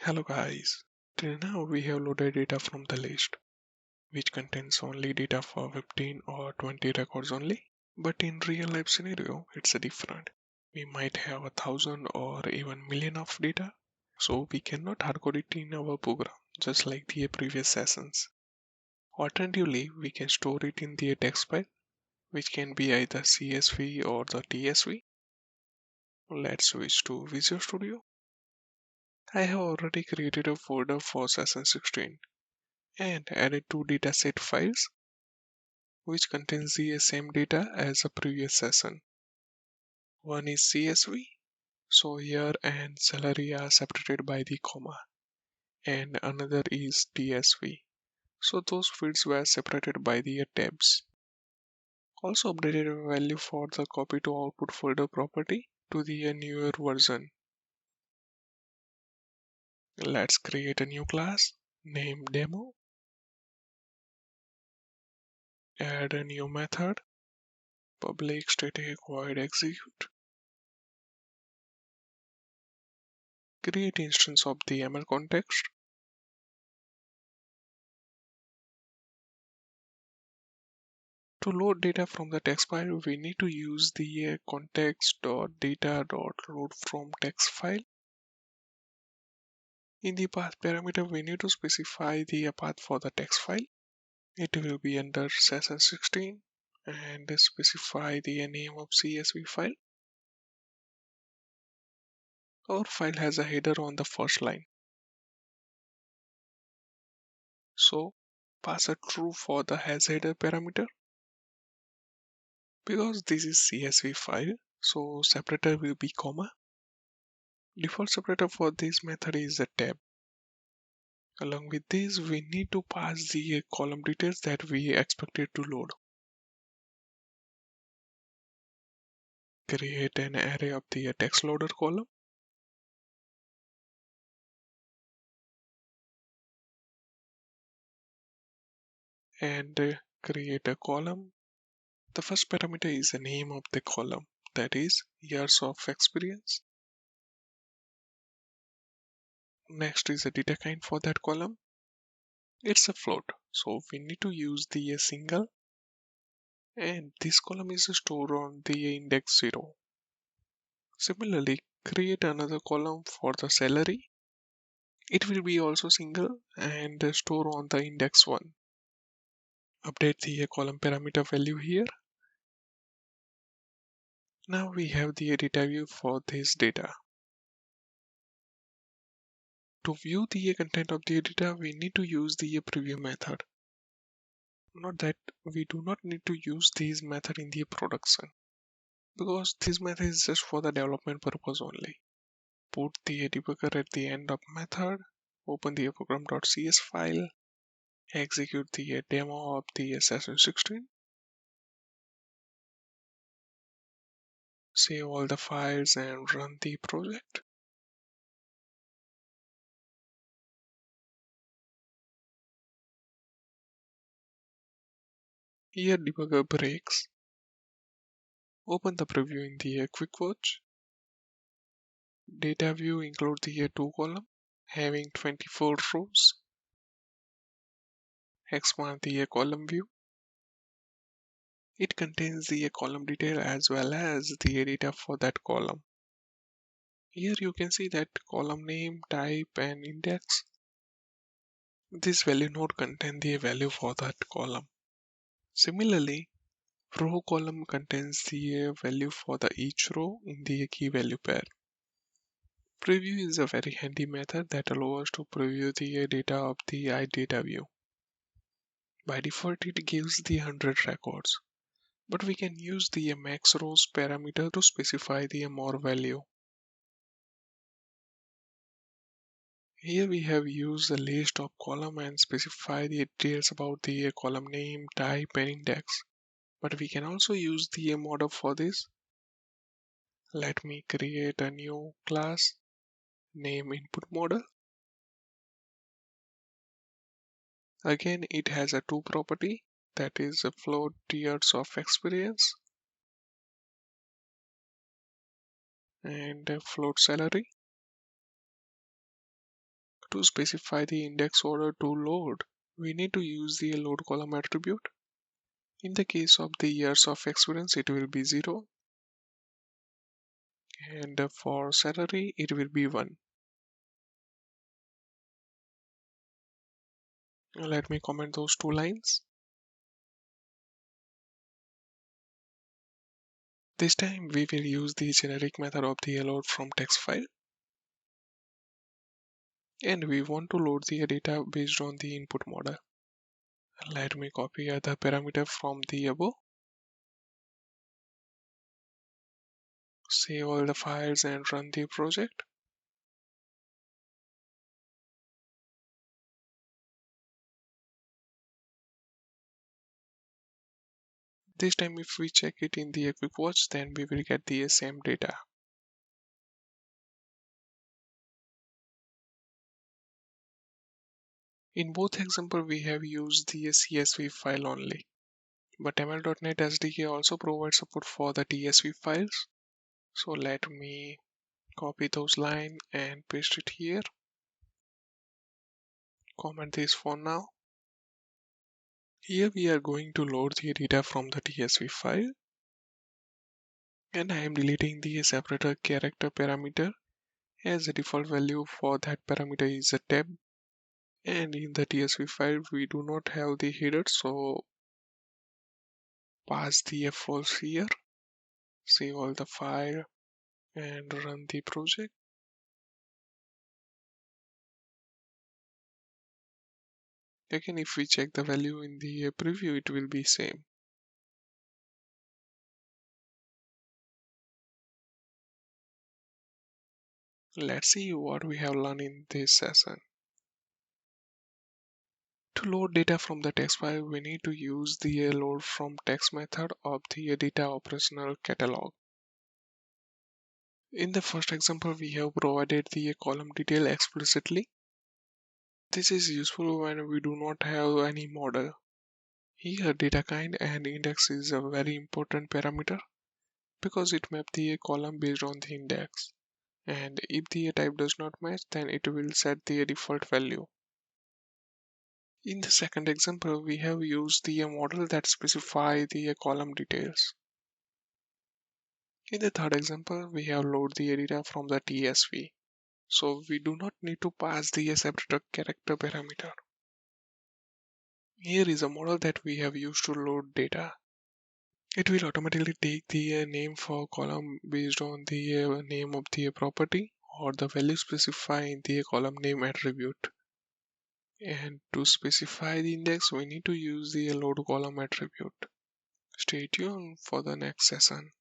Hello guys, till now we have loaded data from the list, which contains only data for 15 or 20 records only. But in real life scenario, it's a different. We might have 1,000 or even million of data, so we cannot hardcode it in our program, just like the previous sessions. Alternatively, we can store it in the text file, which can be either CSV or the TSV. Let's switch to Visual Studio. I have already created a folder for session 16 and added two dataset files which contains the same data as the previous session. One is CSV, so year and salary are separated by the comma, and another is TSV, so those fields were separated by the tabs. Also updated a value for the copy to output folder property to the newer version. Let's create a new class named demo, add a new method, public static void execute, create instance of the ML context. To load data from the text file, we need to use the context.data.load from text file. In the path parameter, we need to specify the path for the text file. It will be under session 16 and specify the name of CSV file. Our file has a header on the first line, so pass a true for the has header parameter. Because this is CSV file, so separator will be comma. Default separator for this method is a tab. Along with this, we need to pass the column details that we expected to load. Create an array of the text loader column. And create a column. The first parameter is the name of the column, that is years of experience. Next is the data kind for that column. It's a float, so we need to use the single, and this column is stored on the index 0. Similarly, create another column for the salary. It will be also single and store on the index 1. Update the column parameter value here. Now we have the data view for this data. To view the content of the data, we need to use the preview method. Note that we do not need to use this method in the production, because this method is just for the development purpose only. Put the debugger at the end of method, open the program.cs file, execute the demo of the session 16, save all the files and run the project. Here debugger breaks. Open the preview in the quick watch. Data view includes the two column having 24 rows. Expand the column view. It contains the column detail as well as the data for that column. Here you can see that column name, type and index. This value node contains the value for that column. Similarly, row column contains the value for the each row in the key value pair. Preview is a very handy method that allows us to preview the data of the iData view. By default, it gives the 100 records, but we can use the max rows parameter to specify the more value. Here we have used a list of column and specify the details about the column name, type and index. But we can also use the model for this. Let me create a new class, name input model. Again, it has a two property, that is a float years of experience and a float salary. To specify the index order to load, we need to use the load column attribute. In the case of the years of experience, it will be 0, and for salary, it will be 1. Let me comment those two lines. This time we will use the generic method of the load from TextFile, and we want to load the data based on the input model. Let me copy other parameter from the above. Save all the files and run the project. This time if we check it in the Quick Watch, then we will get the same data. In both examples, we have used the CSV file only, but ML.NET SDK also provides support for the TSV files. So let me copy those lines and paste it here. Comment this for now. Here we are going to load the data from the TSV file, and I am deleting the separator character parameter, as the default value for that parameter is a tab, and in the TSV file we do not have the header, so pass the false here. Save all the file and run the project. Again, if we check the value in the preview, it will be same. Let's see what we have learned in this session. To load data from the text file, we need to use the load from text method of the data operational catalog. In the first example, we have provided the column detail explicitly. This is useful when we do not have any model. Here, data kind and index is a very important parameter because it maps the column based on the index. And if the type does not match, then it will set the default value. In the second example, we have used the model that specify the column details. In the third example, we have load the data from the TSV. So we do not need to pass the separator character parameter. Here is a model that we have used to load data. It will automatically take the name for column based on the name of the property or the value specified in the column name attribute. And to specify the index, we need to use the load column attribute. Stay tuned for the next session.